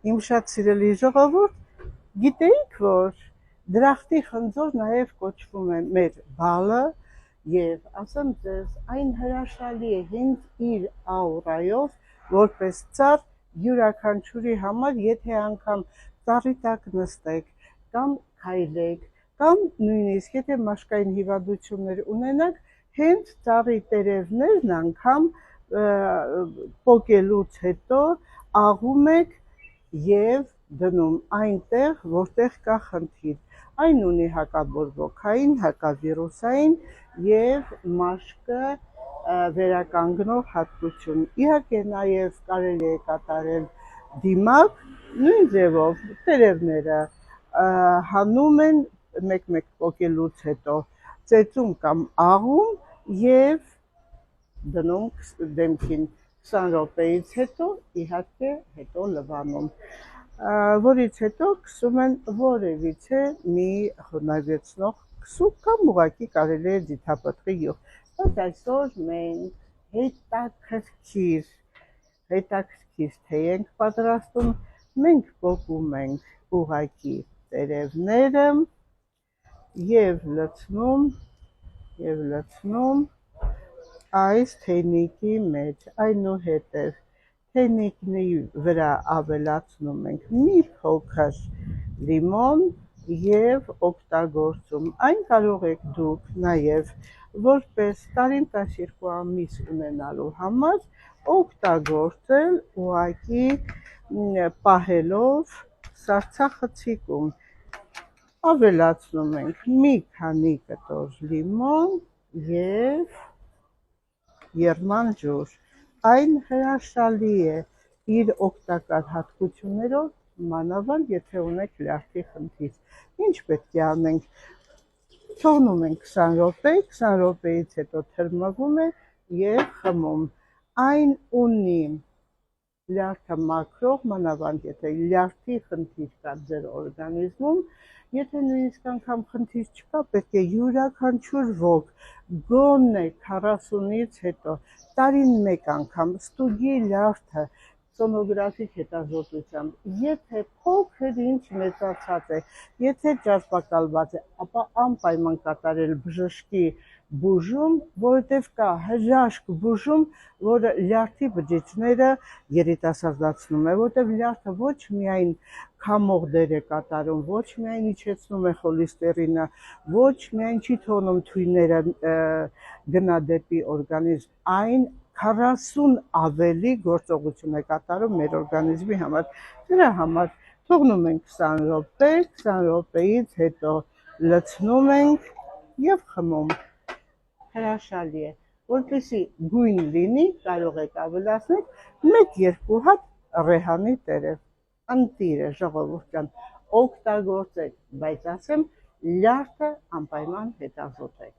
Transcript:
Իմ շատ սիրելի ժողովուրդ, գիտեիք, որ դրախտի խնձոր նաև կոչվում է մեր բալը եւ ասեմ ձեզ, այն հրաշալի է հենց իր աուրայով, որպես ծառ յուրաքանչյուրի համար, եթե անգամ ծառի տակ նստեք կամ քայլեք, կամ նույնիսկ եթե մաշկային հիվանդություններ ունենաք, հենց ծառի տերևներն անգամ պոկելուց հետո աղում եք եւ դնում այնտեղ, որտեղ կա խնդիր։ Այն ունի հակաբորբոքային, հակավիրուսային եւ մաշկը վերականգնող հատկություն։ Իհարկե նաև կարելի է կատարել դիմակ, նույն ձևով տերևները հանում են մեկ-մեկ պոկելուց հետո ծեծում կամ աղում եւ դնում դեմքին 20 րոպեից հետո, իհարկե, հետո լվանում, որից հետո կսում են որևիցե մի խոնավեցնող քսուկ կամ ուղղակի կարելի է ձիթապտղի յուղ, բայց այսօր մենք հետաքրքիր թե ենք պատրաստում, մենք պոկում ենք ուղղակի տերևները եւ լցնում այս թեյնիկի մեջ, այնուհետև թեյնիկի վրա ավելացնում ենք մի փոքր լիմոն եւ օգտագործում։ Այն կարող եք դուք նաև որպես տարին 12 ամիս ունենալու համար օգտագործել ուղղակի պահելով սառցախցիկում։ Ավելացնում ենք մի քանի կտոր լիմոն եւ եռման ջուր։ Այն հրաշալի է իր օգտակար հատկություններով, մանավանդ եթե ունեք լյարդի խնդիր։ Ինչ պետք է անենք։ Թողնում ենք 20 րոպե, 20 րոպեից հետո թրմվում է եւ խմում։ Այն ունի լյարդը մաքրող, մանավանդ եթե լյարդի խնդիր կա ձեր օրգանիզմում, եթե նույնիսկ անգամ խնդիր չկա, պետք է յուրաքանչյուր ոք գոնե 40-ից հետո տարին մեկ անգամ ստուգի լյարդը սոնոգրաֆիկ հետազոտությամբ, եթե փոքր ինչ մեծացած է, եթե ջարդակալված է, ապա անպայման կատարել բժշկի բուժում, որովհետև կա հրաշք բուժում, որը լյարդի բջիջները երիտասարդացնում է, որովհետև լյարդը ոչ միայն քամող դեր է կատարում, ոչ միայն իջեցնում է խոլեստերինը, ոչ միայն չի թողնում թույները գնա դեպի օրգանիզմ, այն 40 ավելի գործողություն է կատարում մեր օրգանիզմի համար։ Դրա համար թողնում ենք 20 րոպե, 20 րոպեից հետո լցնում ենք եւ խմում։ Հրաշալի է, որպեսզի գույն լինի, կարող եք ավելացնել 1-2 հատ ռեհանի տերև։ Ընտիր է, ժողովուրդ ջան, օգտագործեք, բայց ասեմ, լյարդը անպայման հետազոտեք։